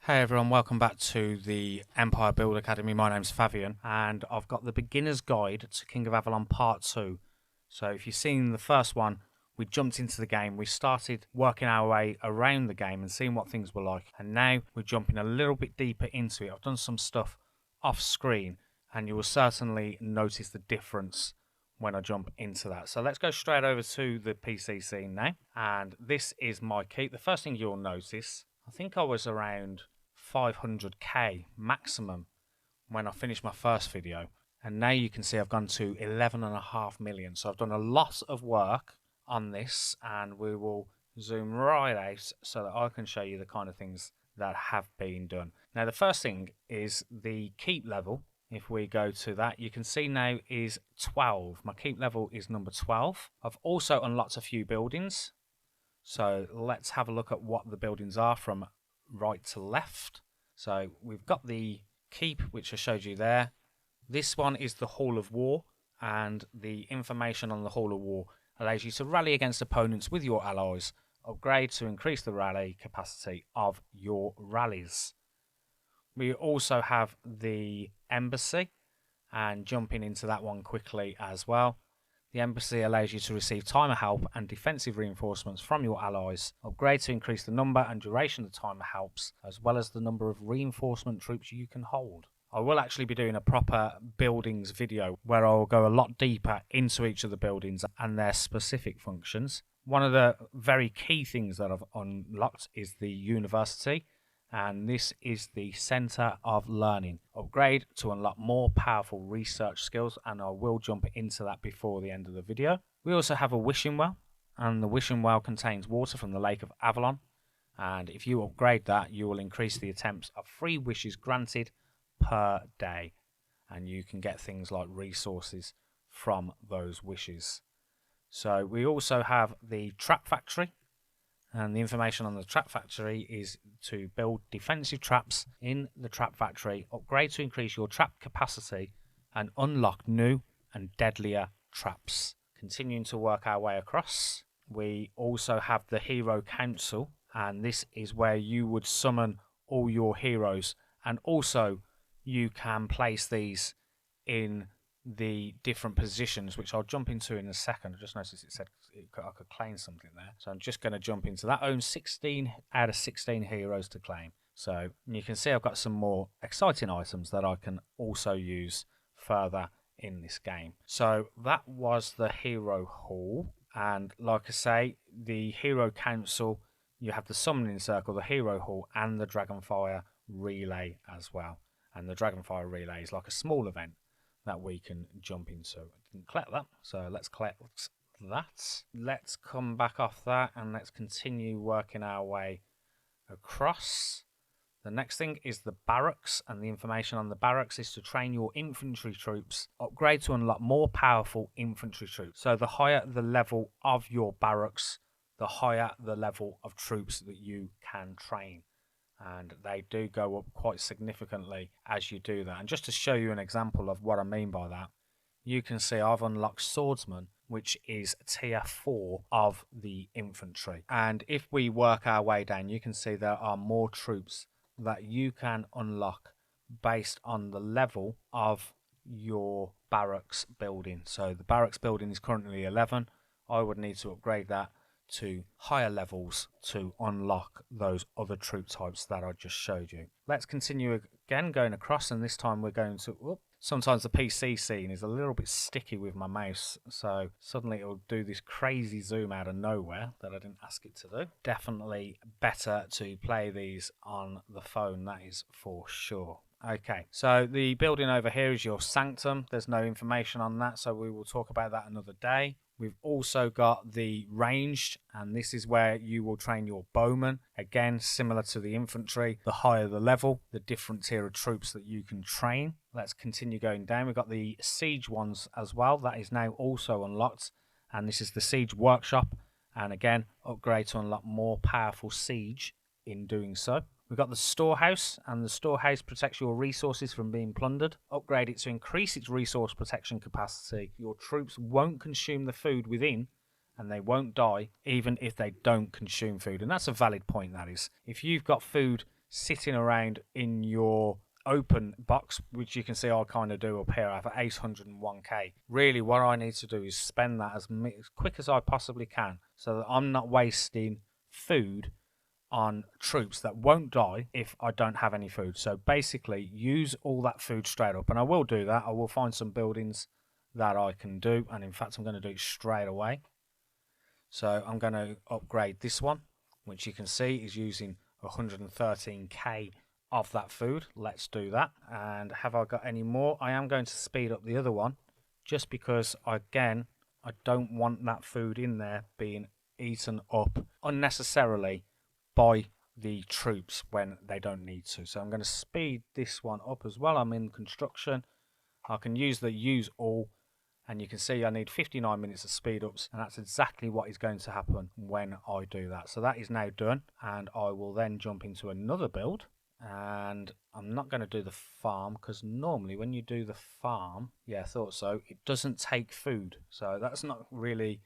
Hey everyone, welcome back to the Empire Build Academy. My name's Fabian and I've got the Beginner's Guide to King of Avalon Part 2. So if you've seen the first one, we jumped into the game, we started working our way around the game and seeing what things were like. And now we're jumping a little bit deeper into it. I've done some stuff off screen and you will certainly notice the difference when I jump into that. So let's go straight over to the PC scene now. And this is my keep. The first thing you'll notice, I think I was around 500k maximum when I finished my first video, and now you can see I've gone to 11.5 million. So I've done a lot of work on this, and we will zoom right out so that I can show you the kind of things that have been done. Now the first thing is the keep level. If we go to that, you can see now is 12. My keep level is number 12. I've also unlocked a few buildings, so let's have a look at what the buildings are from right to left. So we've got the keep, which I showed you there. This one is the Hall of War, and the information on the Hall of War allows you to rally against opponents with your allies, upgrade to increase the rally capacity of your rallies. We also have the embassy, and jumping into that one quickly as well. The embassy allows you to receive timer help and defensive reinforcements from your allies. Upgrade to increase the number and duration of timer helps, as well as the number of reinforcement troops you can hold. I will actually be doing a proper buildings video where I will go a lot deeper into each of the buildings and their specific functions. One of the very key things that I've unlocked is the university, and this is the Centre of Learning. Upgrade to unlock more powerful research skills, and I will jump into that before the end of the video. We also have a wishing well, and the wishing well contains water from the Lake of Avalon, and if you upgrade that, you will increase the attempts of 3 wishes granted per day, and you can get things like resources from those wishes. So we also have the trap factory, and the information on the trap factory is to build defensive traps in the trap factory, upgrade to increase your trap capacity, and unlock new and deadlier traps. Continuing to work our way across, we also have the Hero Council, and this is where you would summon all your heroes, and also you can place these in the different positions, which I'll jump into in a second. I just noticed it said I could claim something there, so I'm just going to jump into that. Own 16 out of 16 heroes to claim. So you can see I've got some more exciting items that I can also use further in this game. So that was the Hero Hall, and like I say, the Hero Council, you have the Summoning Circle, the Hero Hall, and the Dragonfire Relay as well. And the Dragonfire Relay is like a small event that we can jump into. I didn't collect that, so let's collect that. Let's come back off that and let's continue working our way across. The next thing is the barracks, and the information on the barracks is to train your infantry troops, upgrade to unlock more powerful infantry troops. So the higher the level of your barracks, the higher the level of troops that you can train. And they do go up quite significantly as you do that. And just to show you an example of what I mean by that, you can see I've unlocked Swordsman, which is tier 4 of the infantry. And if we work our way down, you can see there are more troops that you can unlock based on the level of your barracks building. So the barracks building is currently 11. I would need to upgrade that to higher levels to unlock those other troop types that I just showed you. Let's continue again going across, and this time we're going to sometimes the PC scene is a little bit sticky with my mouse, so suddenly it'll do this crazy zoom out of nowhere that I didn't ask it to do. Definitely better to play these on the phone, that is for sure. Okay, so the building over here is your sanctum. There's no information on that, so we will talk about that another day. We've also got the ranged, and this is where you will train your bowmen. Again, similar to the infantry, the higher the level, the different tier of troops that you can train. Let's continue going down. We've got the siege ones as well. That is now also unlocked, and this is the siege workshop. And again, upgrade to unlock more powerful siege in doing so. We've got the storehouse, and the storehouse protects your resources from being plundered. Upgrade it to increase its resource protection capacity. Your troops won't consume the food within, and they won't die even if they don't consume food. And that's a valid point, that is. If you've got food sitting around in your open box, which you can see I kind of do up here. I have 801k. Really, what I need to do is spend that as quick as I possibly can, so that I'm not wasting food on troops that won't die if I don't have any food. So basically, use all that food straight up, and I will do that. I will find some buildings that I can do, and in fact, I'm going to do it straight away. So I'm going to upgrade this one, which you can see is using 113k of that food. Let's do that. And have I got any more? I am going to speed up the other one, just because, again, I don't want that food in there being eaten up unnecessarily by the troops when they don't need to. So I'm going to speed this one up as well. I'm in construction. I can use the use all, and you can see I need 59 minutes of speed ups, and that's exactly what is going to happen when I do that. So that is now done, and I will then jump into another build. And I'm not going to do the farm, because normally when you do the farm, yeah, I thought so, it doesn't take food. So that's not really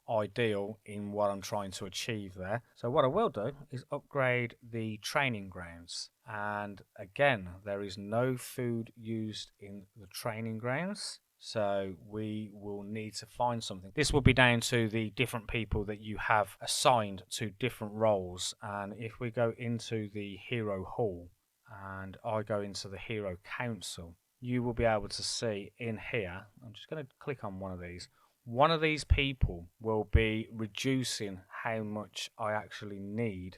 ideal in what I'm trying to achieve there. So what I will do is upgrade the training grounds, and again, there is no food used in the training grounds, so we will need to find something. This will be down to the different people that you have assigned to different roles. And if we go into the hero hall and I go into the hero council, you will be able to see in here, I'm just going to click on one of these. One of these people will be reducing how much I actually need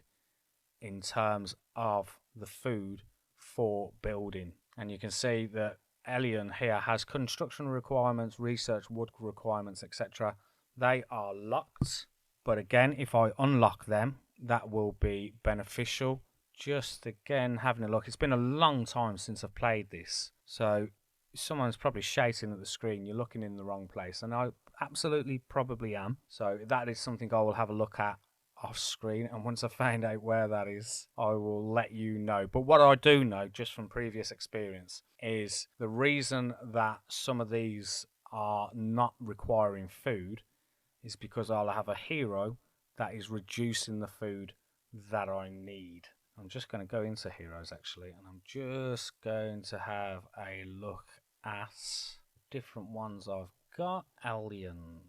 in terms of the food for building. And you can see that Elian here has construction requirements, research wood requirements, etc. They are locked. But again, if I unlock them, that will be beneficial. Just again, having a look. It's been a long time since I've played this. So someone's probably shouting at the screen, you're looking in the wrong place. And I absolutely probably am. So that is something I will have a look at off screen, and once I find out where that is, I will let you know. But what I do know, just from previous experience, is the reason that some of these are not requiring food is because I'll have a hero that is reducing the food that I need. I'm just going to go into heroes actually, and I'm just going to have a look at different ones I've got. Alien.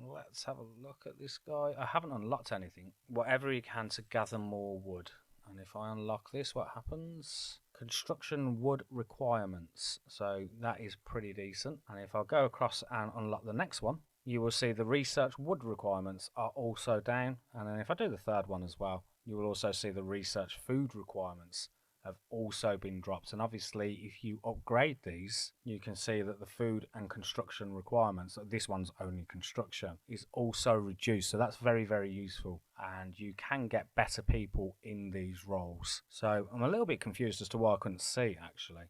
Let's have a look at this guy. I haven't unlocked anything. Whatever he can to gather more wood. And if I unlock this, what happens? Construction wood requirements. So that is pretty decent. And if I go across and unlock the next one, you will see the research wood requirements are also down. And then if I do the third one as well, you will also see the research food requirements have also been dropped. And obviously if you upgrade these, you can see that the food and construction requirements, this one's only construction, is also reduced. So that's very, very useful, and you can get better people in these roles. So I'm a little bit confused as to why I couldn't see actually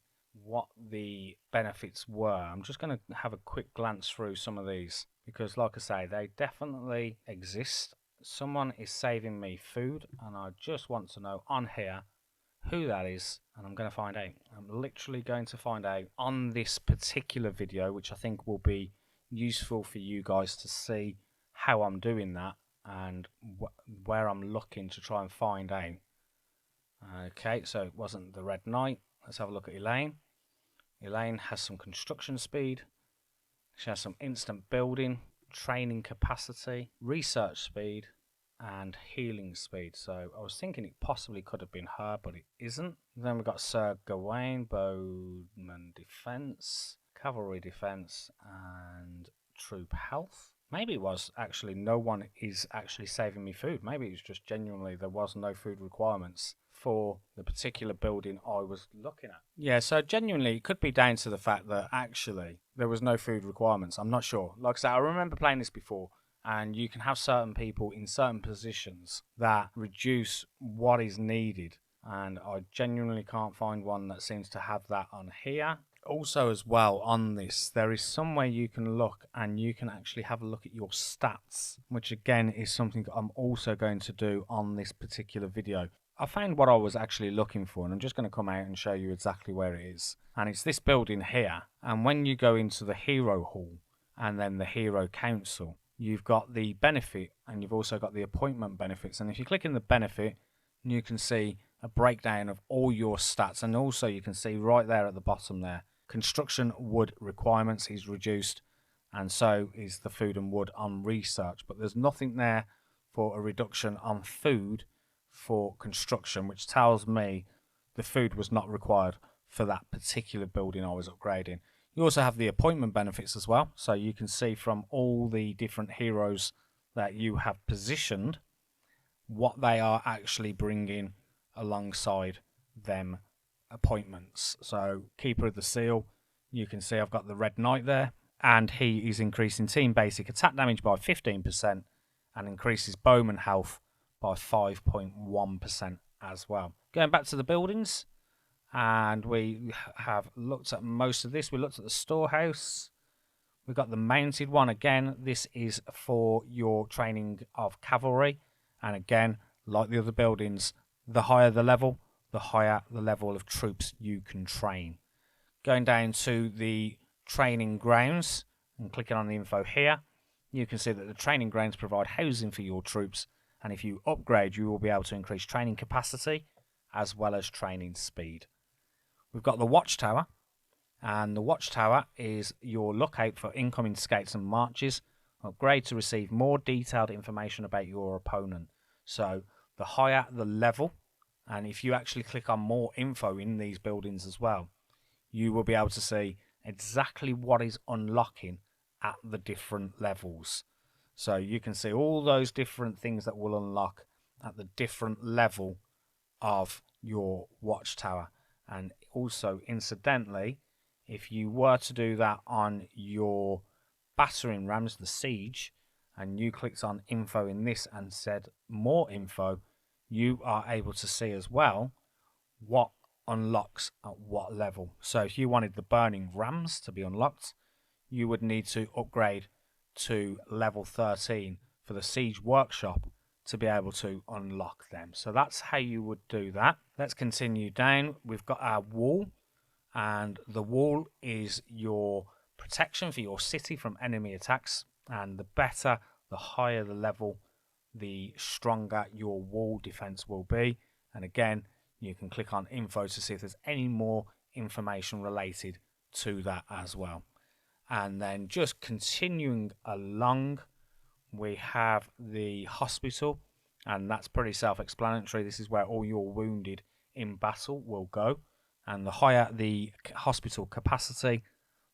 what the benefits were. I'm just going to have a quick glance through some of these, because like I say, they definitely exist. Someone is saving me food, and I just want to know on here who that is, and I'm going to find out. I'm literally going to find out on this particular video, which I think will be useful for you guys to see how I'm doing that and where I'm looking to try and find out. Okay, so it wasn't the Red Knight. Let's have a look at Elaine. Elaine has some construction speed. She has some instant building, training capacity, research speed, and healing speed. So I was thinking it possibly could have been her, but it isn't. Then we've got Sir Gawain, bowman defense, cavalry defense, and troop health. Maybe it was actually no one is actually saving me food. Maybe it's just genuinely there was no food requirements for the particular building I was looking at. Yeah, so genuinely it could be down to the fact that actually there was no food requirements. I'm not sure. Like I said, I remember playing this before, and you can have certain people in certain positions that reduce what is needed, and I genuinely can't find one that seems to have that on here. Also as well on this, there is somewhere you can look and you can actually have a look at your stats, which again is something I'm also going to do on this particular video. I found what I was actually looking for, and I'm just going to come out and show you exactly where it is. And it's this building here, and when you go into the hero hall and then the hero council, you've got the benefit and you've also got the appointment benefits. And if you click in the benefit, you can see a breakdown of all your stats, and also you can see right there at the bottom there, construction wood requirements is reduced, and so is the food and wood on research, but there's nothing there for a reduction on food for construction, which tells me the food was not required for that particular building I was upgrading. You also have the appointment benefits as well, so you can see from all the different heroes that you have positioned what they are actually bringing alongside them appointments. So Keeper of the Seal, you can see I've got the Red Knight there, and he is increasing team basic attack damage by 15% and increases bowman health by 5.1% as well. Going back to the buildings, and we have looked at most of this. We looked at the storehouse. We've got the mounted one again. This is for your training of cavalry, and again, like the other buildings, the higher the level of troops you can train. Going down to the training grounds and clicking on the info here, you can see that the training grounds provide housing for your troops, and if you upgrade, you will be able to increase training capacity as well as training speed. We've got the watchtower, and the watchtower is your lookout for incoming scouts and marches. Upgrade to receive more detailed information about your opponent. So the higher the level, and if you actually click on more info in these buildings as well, you will be able to see exactly what is unlocking at the different levels. So you can see all those different things that will unlock at the different level of your watchtower. And also, incidentally, if you were to do that on your battering rams, the siege, and you clicked on info in this and said more info, you are able to see as well what unlocks at what level. So if you wanted the burning rams to be unlocked, you would need to upgrade to level 13 for the siege workshop to be able to unlock them. So that's how you would do that. Let's continue down. We've got our wall, and the wall is your protection for your city from enemy attacks, and the better, the higher the level, the stronger your wall defense will be. And again, you can click on info to see if there's any more information related to that as well. And then just continuing along, we have the hospital, and that's pretty self-explanatory. This is where all your wounded in battle will go, and the higher the hospital capacity,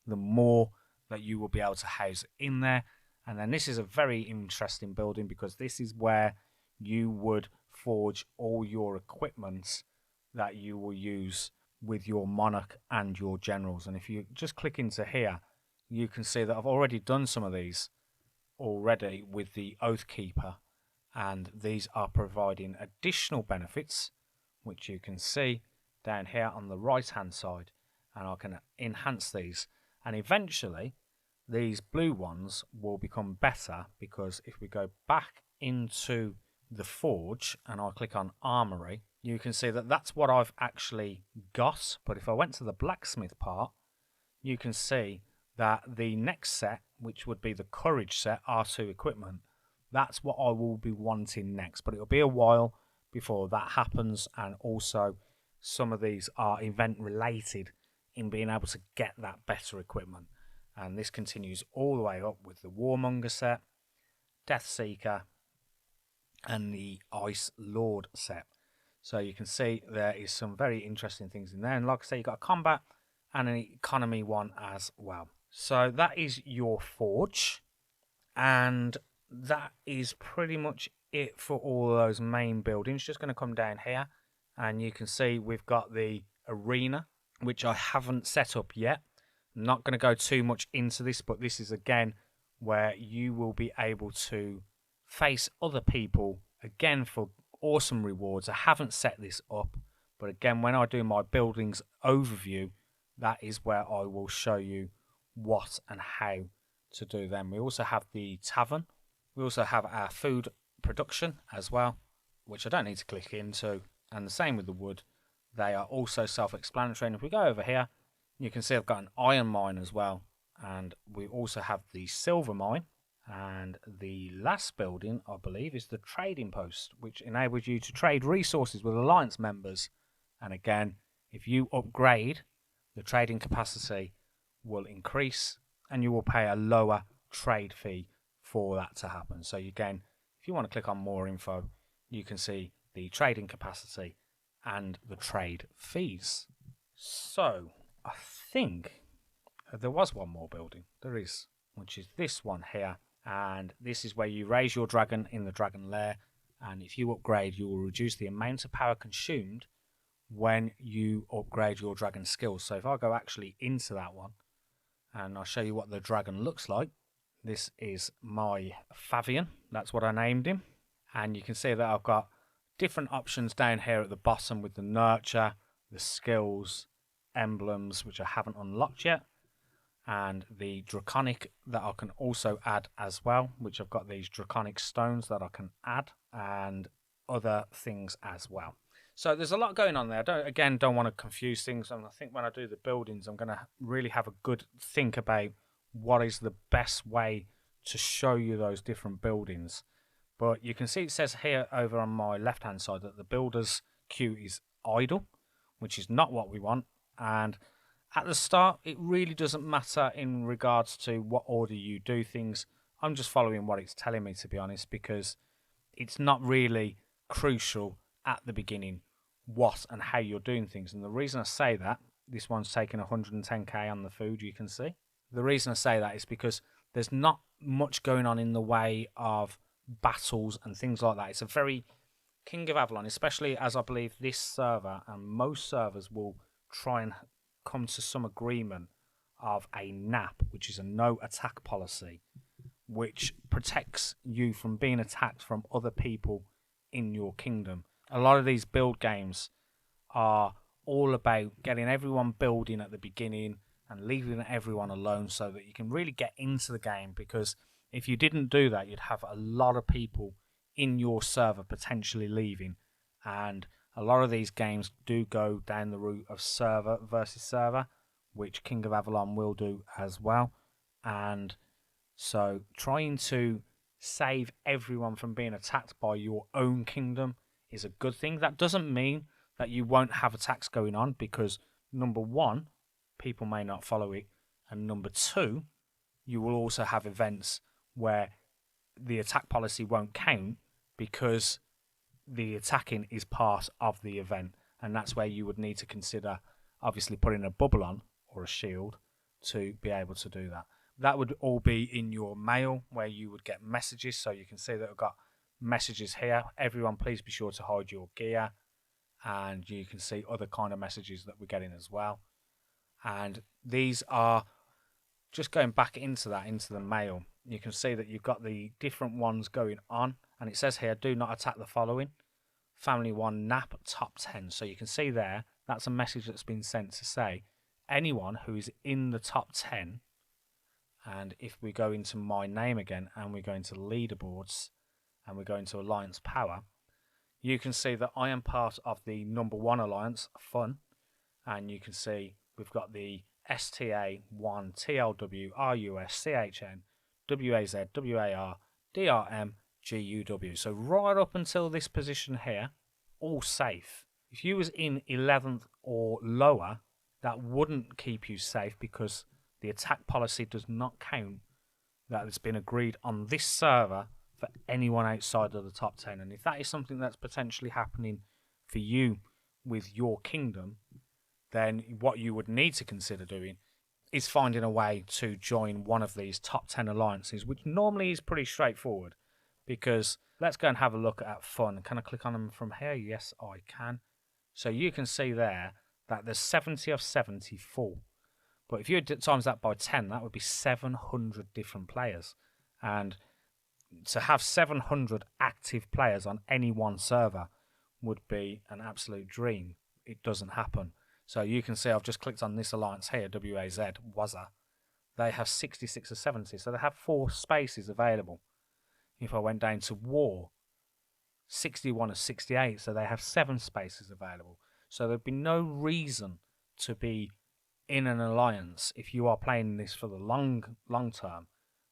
the more that you will be able to house in there. And then this is a very interesting building, because this is where you would forge all your equipment that you will use with your monarch and your generals. And if you just click into here, you can see that I've already done some of these already with the Oathkeeper, and these are providing additional benefits, which you can see down here on the right hand side, and I can enhance these, and eventually these blue ones will become better, because if we go back into the forge and I click on armory, you can see that that's what I've actually got. But if I went to the blacksmith part, you can see that the next set, which would be the courage set, R2 equipment, that's what I will be wanting next, but it'll be a while before that happens. And also some of these are event related in being able to get that better equipment, and this continues all the way up with the Warmonger set, Death Seeker, and the Ice Lord set. So you can see there is some very interesting things in there, and like I say, you've got a combat and an economy one as well. So that is your forge, and that is pretty much it for all those main buildings. Just going to come down here, and you can see we've got the arena, which I haven't set up yet. I'm not going to go too much into this, but this is again where you will be able to face other people again for awesome rewards. I haven't set this up, but again, when I do my buildings overview, that is where I will show you what and how to do them. We also have the tavern. We also have our food production as well, which I don't need to click into, and the same with the wood. They are also self-explanatory, and if we go over here, you can see I've got an iron mine as well, and we also have the silver mine, And the last building, I believe, is the trading post, which enables you to trade resources with alliance members. And again, if you upgrade, the trading capacity will increase and you will pay a lower trade fee for that to happen. So again, if you want to click on more info, you can see the trading capacity and the trade fees. So I think there was one more building. There is, which is this one here. And this is where you raise your dragon in the dragon lair. And if you upgrade, you will reduce the amount of power consumed when you upgrade your dragon skills. So if I go actually into that one, and I'll show you what the dragon looks like. This is my Favian. That's what I named him. And you can see that I've got different options down here at the bottom with the nurture, the skills, emblems, which I haven't unlocked yet, and the draconic that I can also add as well, which I've got these draconic stones that I can add, and other things as well. So there's a lot going on there. I don't want to confuse things, and I think when I do the buildings, I'm going to really have a good think about what is the best way to show you those different buildings. But you can see it says here over on my left hand side that the builder's queue is idle, which is not what we want. And at the start, it really doesn't matter in regards to what order you do things. I'm just following what it's telling me, to be honest, because it's not really crucial at the beginning what and how you're doing things. And the reason I say that, this one's taking 110k on the food, you can see. The reason I say that is because there's not much going on in the way of battles and things like that. It's a very King of Avalon, especially as I believe this server and most servers will try and come to some agreement of a NAP, which is a no attack policy, which protects you from being attacked from other people in your kingdom. A lot of these build games are all about getting everyone building at the beginning and leaving everyone alone so that you can really get into the game, because if you didn't do that, you'd have a lot of people in your server potentially leaving, and a lot of these games do go down the route of server versus server, which King of Avalon will do as well. And so trying to save everyone from being attacked by your own kingdom is a good thing. That doesn't mean that you won't have attacks going on, because number one, people may not follow it, and number two, you will also have events where the attack policy won't count because the attacking is part of the event, and that's where you would need to consider obviously putting a bubble on or a shield to be able to do that. That would all be in your mail where you would get messages. So you can see that I've got messages here. Everyone, please be sure to hide your gear. And you can see other kind of messages that we're getting as well. And these are just going back into the mail. You can see that you've got the different ones going on. And it says here, do not attack the following. Family 1 NAP top 10. So you can see there, that's a message that's been sent to say anyone who is in the top 10. And if we go into my name again and we go into leaderboards and we go into alliance power, you can see that I am part of the number 1 alliance, Fun. And you can see we've got the STA1, TLW, RUS, CHN, WAZ, WAR, DRM, GUW. So right up until this position here, all safe. If you was in 11th or lower, that wouldn't keep you safe because the attack policy does not count that has been agreed on this server for anyone outside of the top 10. And if that is something that's potentially happening for you with your kingdom, then what you would need to consider doing is finding a way to join one of these top 10 alliances, which normally is pretty straightforward. Because let's go and have a look at Fun. Can I click on them from here? Yes, I can. So you can see there that there's 70 of 74. But if you times that by 10, that would be 700 different players. And to have 700 active players on any one server would be an absolute dream. It doesn't happen. So you can see I've just clicked on this alliance here, WAZ, Wazza. They have 66 or 70, so they have 4 spaces available. If I went down to War, 61 or 68, so they have 7 spaces available. So there'd be no reason to be in an alliance if you are playing this for the long term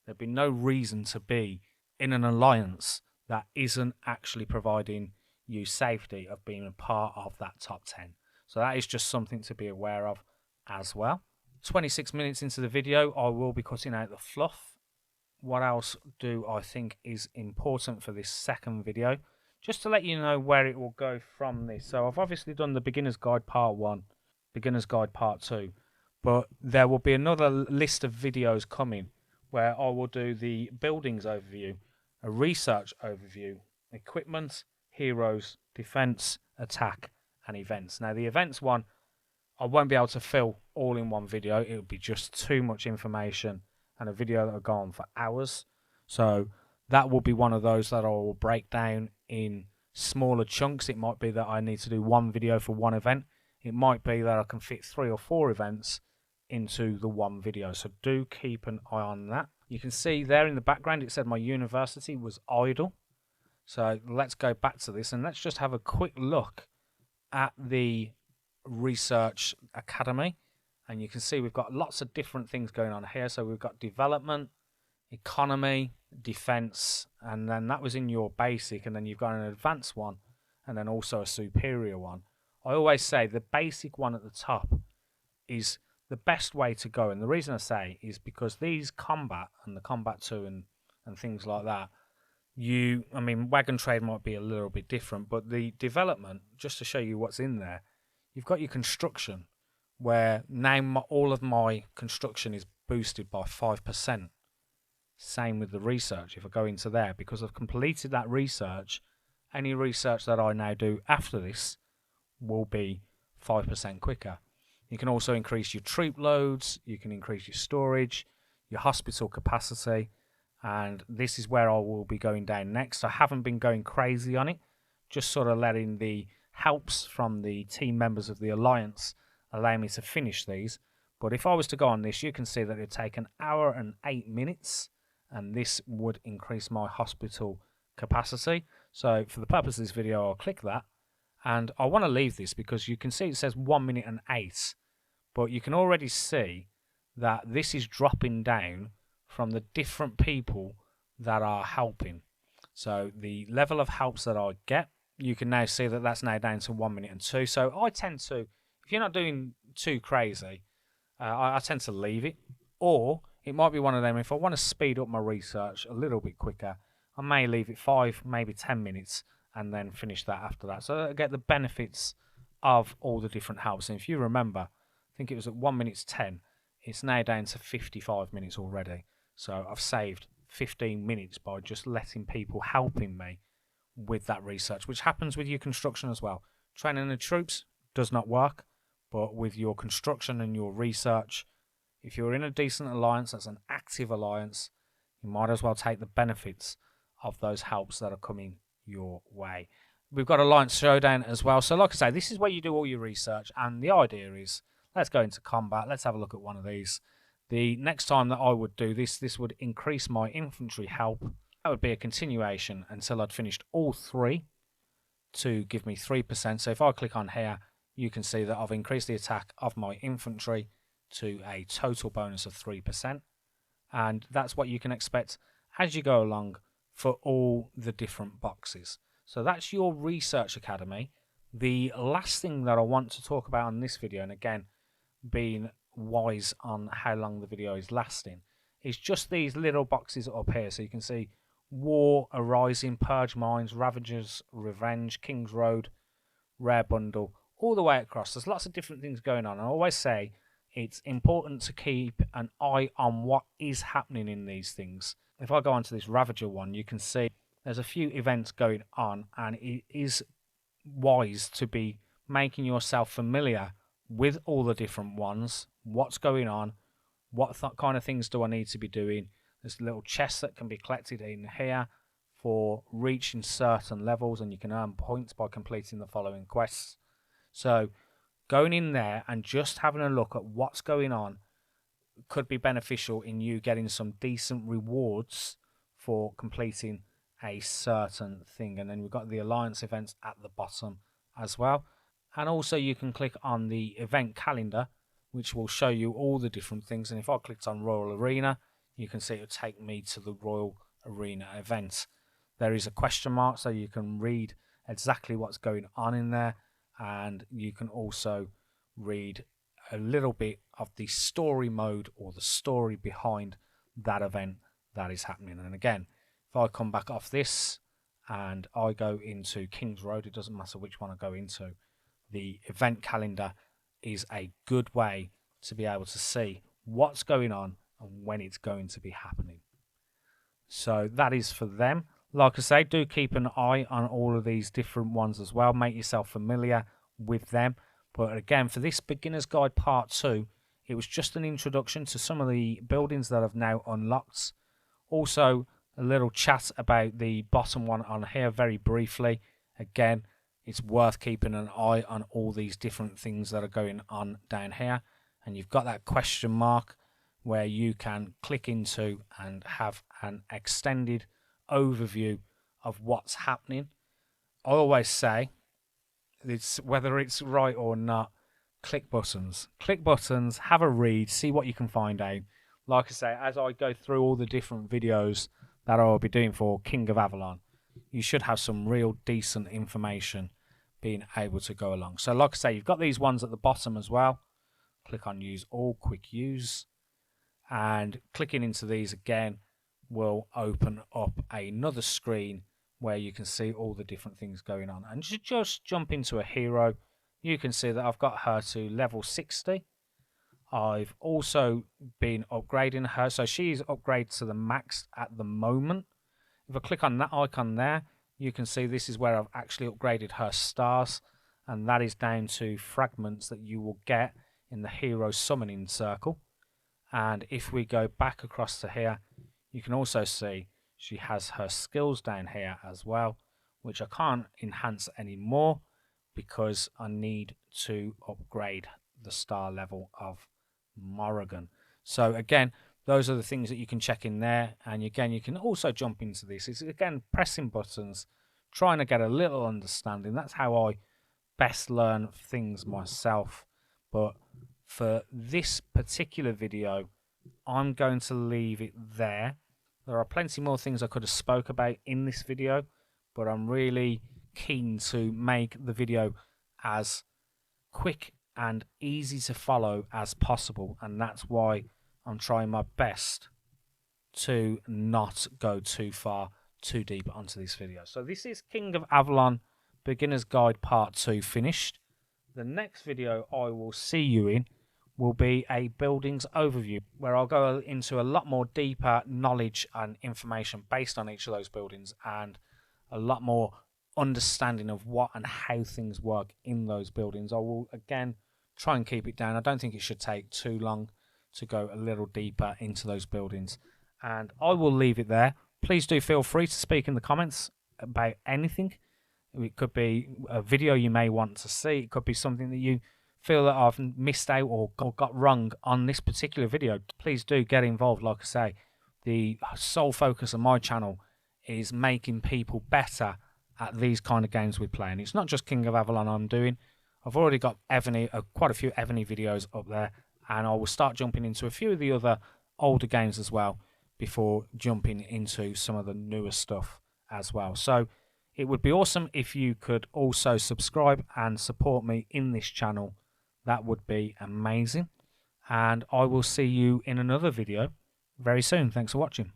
There'd be no reason to be in an alliance that isn't actually providing you safety of being a part of that top 10. So that is just something to be aware of as well. 26 minutes into the video, I will be cutting out the fluff. What else do I think is important for this second video? Just to let you know where it will go from this. So I've obviously done the Beginner's Guide Part 1, Beginner's Guide Part 2, but there will be another list of videos coming where I will do the buildings overview, a research overview, equipment, heroes, defense, attack, and events. Now the events one, I won't be able to fill all in one video. It would be just too much information and a video that will go on for hours. So that will be one of those that I will break down in smaller chunks. It might be that I need to do one video for one event. It might be that I can fit 3 or 4 events into the one video. So do keep an eye on that. You can see there in the background it said my university was idle. So let's go back to this and let's just have a quick look at the Research Academy. And you can see we've got lots of different things going on here. So we've got development, economy, defense, and then that was in your basic, and then you've got an advanced one and then also a superior one. I always say the basic one at the top is the best way to go, and the reason I say is because these combat and the combat 2 and things like that, I mean wagon trade might be a little bit different, but the development, just to show you what's in there, you've got your construction where now all of my construction is boosted by 5%. Same with the research. If I go into there, because I've completed that research, any research that I now do after this will be 5% quicker. You can also increase your troop loads, you can increase your storage, your hospital capacity, and this is where I will be going down next. I haven't been going crazy on it, just sort of letting the helps from the team members of the Alliance allow me to finish these. But if I was to go on this, you can see that it would take 1 hour and 8 minutes, and this would increase my hospital capacity. So for the purpose of this video, I'll click that, and I want to leave this because you can see it says 1 minute and 8, but you can already see that this is dropping down from the different people that are helping. So the level of helps that I get, you can now see that that's now down to 1 minute and 2. So I tend to, if you're not doing too crazy, I tend to leave it. Or it might be one of them, if I want to speed up my research a little bit quicker, I may leave it 5, maybe 10 minutes and then finish that after that. So I get the benefits of all the different helps. And if you remember, I think it was at 1 minute 10, it's now down to 55 minutes already. So I've saved 15 minutes by just letting people helping me with that research, which happens with your construction as well. Training the troops does not work, but with your construction and your research, if you're in a decent alliance, that's an active alliance, you might as well take the benefits of those helps that are coming your way. We've got Alliance Showdown as well. So like I say, this is where you do all your research, and the idea is, let's go into combat. Let's have a look at one of these. The next time that I would do this, this would increase my infantry help. That would be a continuation until I'd finished all 3 to give me 3%. So if I click on here, you can see that I've increased the attack of my infantry to a total bonus of 3%. And that's what you can expect as you go along for all the different boxes. So that's your Research Academy. The last thing that I want to talk about in this video, and again, being wise on how long the video is lasting, is just these little boxes up here. So you can see War, Arising, Purge Mines, Ravagers, Revenge, King's Road, Rare Bundle, all the way across. There's lots of different things going on. I always say it's important to keep an eye on what is happening in these things. If I go onto this Ravager one, you can see there's a few events going on, and it is wise to be making yourself familiar with all the different ones, what's going on, what kind of things do I need to be doing. There's little chests that can be collected in here for reaching certain levels, and you can earn points by completing the following quests. So going in there and just having a look at what's going on could be beneficial in you getting some decent rewards for completing a certain thing. And then we've got the Alliance events at the bottom as well. And also you can click on the event calendar, which will show you all the different things. And if I clicked on Royal Arena, you can see it will take me to the Royal Arena event. There is a question mark, so you can read exactly what's going on in there, and you can also read a little bit of the story mode or the story behind that event that is happening. And again, if I come back off this and I go into King's Road, it doesn't matter which one I go into, the event calendar is a good way to be able to see what's going on and when it's going to be happening. So that is for them. Like I say, do keep an eye on all of these different ones as well. Make yourself familiar with them. But again, for this Beginner's Guide Part 2, it was just an introduction to some of the buildings that have now unlocked. Also, a little chat about the bottom one on here very briefly. Again, it's worth keeping an eye on all these different things that are going on down here. And you've got that question mark where you can click into and have an extended overview of what's happening. I always say, whether it's right or not, click buttons. Click buttons, have a read, see what you can find out. Like I say, as I go through all the different videos that I'll be doing for King of Avalon, you should have some real decent information being able to go along. So like I say, you've got these ones at the bottom as well. Click on use all, quick use. And clicking into these again will open up another screen where you can see all the different things going on. And just jump into a hero, you can see that I've got her to level 60. I've also been upgrading her, so she's upgraded to the max at the moment. If I click on that icon there, you can see this is where I've actually upgraded her stars, and that is down to fragments that you will get in the hero summoning circle. And if we go back across to here, you can also see she has her skills down here as well, which I can't enhance anymore because I need to upgrade the star level of Morrigan. So again, those are the things that you can check in there. And again, you can also jump into this. It's again pressing buttons, trying to get a little understanding. That's how I best learn things myself. But for this particular video, I'm going to leave it there. There are plenty more things I could have spoke about in this video, but I'm really keen to make the video as quick and easy to follow as possible, and that's why I'm trying my best to not go too far, too deep onto this video. So this is King of Avalon Beginner's Guide Part 2 finished. The next video I will see you in will be a buildings overview, where I'll go into a lot more deeper knowledge and information based on each of those buildings, and a lot more understanding of what and how things work in those buildings. I will again try and keep it down. I don't think it should take too long to go a little deeper into those buildings, and I will leave it there. Please do feel free to speak in the comments about anything. It could be a video you may want to see. It could be something that you feel that I've missed out or got wrong on this particular video. Please do get involved. Like I say, the sole focus of my channel is making people better at these kind of games we play. And it's not just King of Avalon I'm doing. I've already got Ebony, quite a few Ebony videos up there, and I will start jumping into a few of the other older games as well before jumping into some of the newer stuff as well. So it would be awesome if you could also subscribe and support me in this channel. That would be amazing. And I will see you in another video very soon. Thanks for watching.